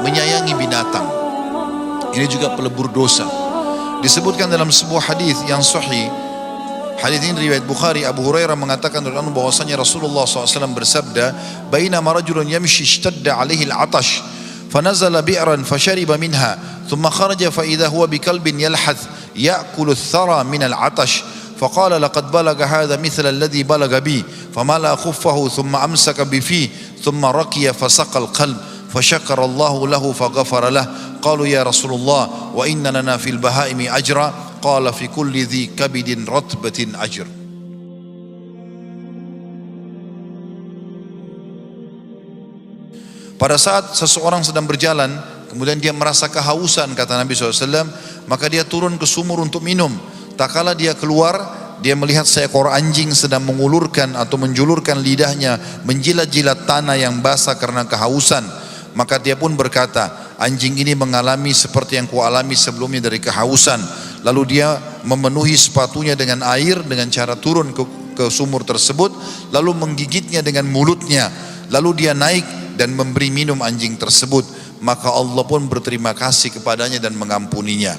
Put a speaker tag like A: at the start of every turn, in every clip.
A: menyayangi binatang. Ini juga pelebur dosa. Disebutkan dalam sebuah hadis yang sahih. Hadis ini riwayat Bukhari. Abu Hurairah mengatakan bahwasanya Rasulullah SAW bersabda, "Bainama rajulun yamshi ishtadda alaihi al-'atash, fanazala bi'ran fashariba minha, thumma kharaja fa idza huwa bikalbin yalhath ya'kulu ath-thara min al-'atash, faqala laqad balagha hadha mithla alladhi balagha bi, famala khuffahu thumma amsaka bi fi, thumma raqiya fasaqa al-qalb." فشكر الله له فغفر له. قالوا يا رسول الله وإن لنا في البهائم أجرا قال في كل ذي كبد رطبة أجر. Pada saat seseorang sedang berjalan, kemudian dia merasa kehausan, kata Nabi SAW, maka dia turun ke sumur untuk minum. Tak kala dia keluar, dia melihat seekor anjing sedang mengulurkan atau menjulurkan lidahnya menjilat-jilat tanah yang basah karena kehausan. Maka dia pun berkata, anjing ini mengalami seperti yang kualami sebelumnya dari kehausan. Lalu dia memenuhi sepatunya dengan air dengan cara turun ke sumur tersebut, lalu menggigitnya dengan mulutnya. Lalu dia naik dan memberi minum anjing tersebut. Maka Allah pun berterima kasih kepadanya dan mengampuninya.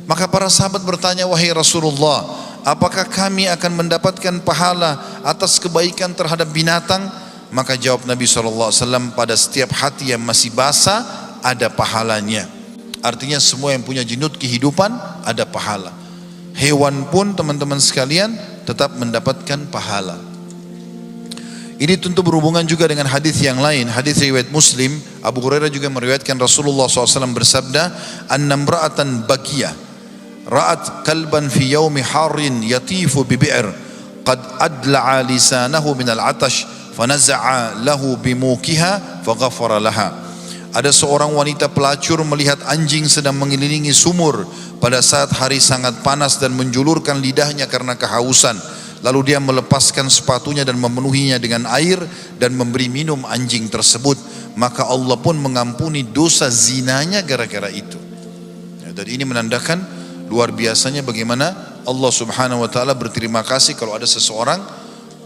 A: Maka para sahabat bertanya, wahai Rasulullah, apakah kami akan mendapatkan pahala atas kebaikan terhadap binatang? Maka jawab Nabi SAW, pada setiap hati yang masih basah ada pahalanya. Artinya semua yang punya jinut kehidupan ada pahala. Hewan pun teman-teman sekalian tetap mendapatkan pahala. Ini tentu berhubungan juga dengan hadis yang lain. Hadis riwayat Muslim, Abu Hurairah juga meriwayatkan Rasulullah SAW bersabda, "Annamra'atan bakiyah ra'at kalban fi yaumi harin yatifu bi bi'r qad adla'a lisanahu min al-'atash fanaza'a lahu bimukiha faghafara laha." Ada seorang wanita pelacur melihat anjing sedang mengelilingi sumur pada saat hari sangat panas dan menjulurkan lidahnya karena kehausan. Lalu dia melepaskan sepatunya dan memenuhinya dengan air dan memberi minum anjing tersebut. Maka Allah pun mengampuni dosa zinanya gara-gara itu. Dan ini menandakan luar biasanya bagaimana Allah Subhanahu wa taala berterima kasih kalau ada seseorang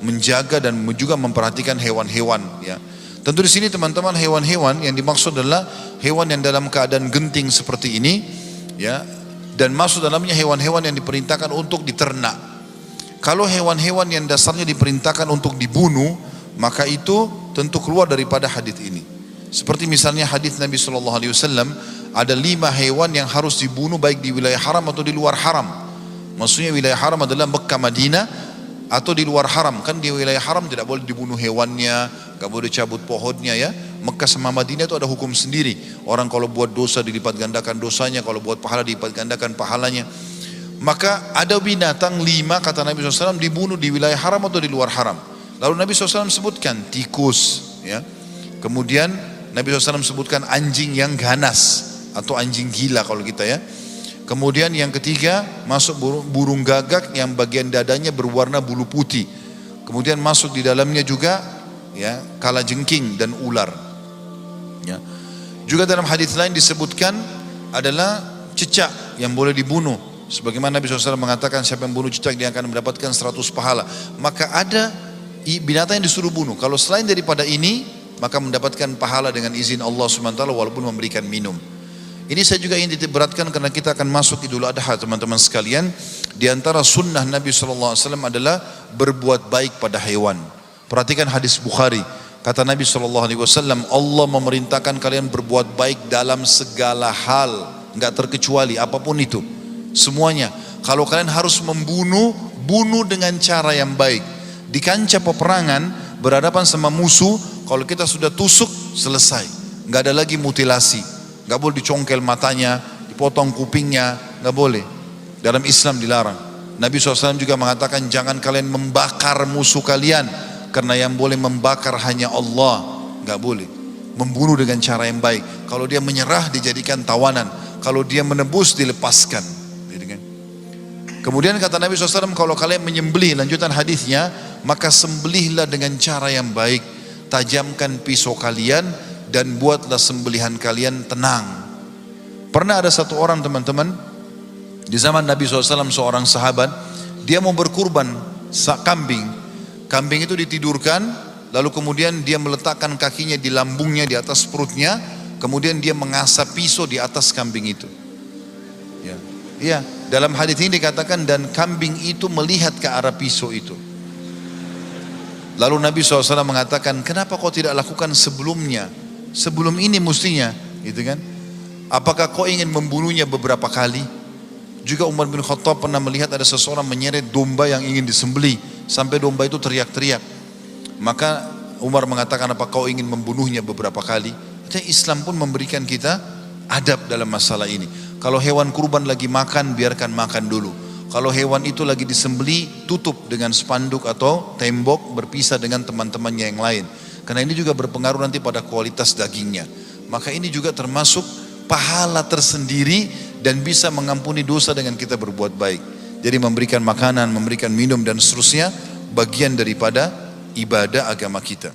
A: menjaga dan juga memperhatikan hewan-hewan, ya. Tentu di sini teman-teman, hewan-hewan yang dimaksud adalah hewan yang dalam keadaan genting seperti ini, ya. Dan masuk dalamnya hewan-hewan yang diperintahkan untuk diternak. Kalau hewan-hewan yang dasarnya diperintahkan untuk dibunuh, maka itu tentu keluar daripada hadis ini. Seperti misalnya hadis Nabi SAW, ada 5 hewan yang harus dibunuh baik di wilayah haram atau di luar haram. Maksudnya wilayah haram adalah Mekah, Madinah, atau di luar haram. Kan di wilayah haram tidak boleh dibunuh hewannya, gak boleh cabut pohonnya, ya. Mekah sama Madinah itu ada hukum sendiri. Orang kalau buat dosa dilipat gandakan dosanya, kalau buat pahala dilipat gandakan pahalanya. Maka ada binatang 5 kata Nabi SAW dibunuh di wilayah haram atau di luar haram. Lalu Nabi SAW sebutkan tikus, ya. Kemudian Nabi SAW sebutkan anjing yang ganas atau anjing gila kalau kita, ya. Kemudian yang ketiga masuk burung gagak yang bagian dadanya berwarna bulu putih. Kemudian masuk di dalamnya juga, ya, kalajengking dan ular, ya. Juga dalam hadis lain disebutkan adalah cicak yang boleh dibunuh. Sebagaimana Nabi SAW mengatakan siapa yang bunuh cicak dia akan mendapatkan 100 pahala. Maka ada binatang yang disuruh bunuh. Kalau selain daripada ini maka mendapatkan pahala dengan izin Allah SWT walaupun memberikan minum. Ini saya juga ingin diberatkan karena kita akan masuk Idul Adha teman-teman sekalian. Di antara sunnah Nabi SAW adalah berbuat baik pada hewan. Perhatikan hadis Bukhari. Kata Nabi SAW, Allah memerintahkan kalian berbuat baik dalam segala hal, enggak terkecuali apapun itu. Semuanya. Kalau kalian harus membunuh, bunuh dengan cara yang baik. Di kancah peperangan berhadapan sama musuh, kalau kita sudah tusuk selesai. Enggak ada lagi mutilasi. Gak boleh dicongkel matanya, dipotong kupingnya, gak boleh. Dalam Islam dilarang. Nabi SAW juga mengatakan jangan kalian membakar musuh kalian, karena yang boleh membakar hanya Allah. Gak boleh. Membunuh dengan cara yang baik. Kalau dia menyerah dijadikan tawanan, kalau dia menebus dilepaskan. Kemudian kata Nabi SAW, kalau kalian menyembelih, lanjutan hadisnya, maka sembelihlah dengan cara yang baik. Tajamkan pisau kalian dan buatlah sembelihan kalian tenang. Pernah ada satu orang teman-teman, di zaman Nabi SAW, seorang sahabat, dia mau berkurban kambing. Kambing itu ditidurkan, lalu kemudian dia meletakkan kakinya di lambungnya, di atas perutnya, kemudian dia mengasah pisau di atas kambing itu. Ya, ya. Dalam hadis ini dikatakan dan kambing itu melihat ke arah pisau itu. Lalu Nabi SAW mengatakan, kenapa kau tidak lakukan sebelumnya? Sebelum ini mestinya, gitu kan? Apakah kau ingin membunuhnya beberapa kali? Juga Umar bin Khattab pernah melihat ada seseorang menyeret domba yang ingin disembelih, sampai domba itu teriak-teriak. Maka Umar mengatakan, apa kau ingin membunuhnya beberapa kali? Jadi Islam pun memberikan kita adab dalam masalah ini. Kalau hewan kurban lagi makan, biarkan makan dulu. Kalau hewan itu lagi disembelih, tutup dengan spanduk atau tembok, berpisah dengan teman-temannya yang lain. Karena ini juga berpengaruh nanti pada kualitas dagingnya. Maka ini juga termasuk pahala tersendiri dan bisa mengampuni dosa dengan kita berbuat baik. Jadi memberikan makanan, memberikan minum dan seterusnya, bagian daripada ibadah agama kita.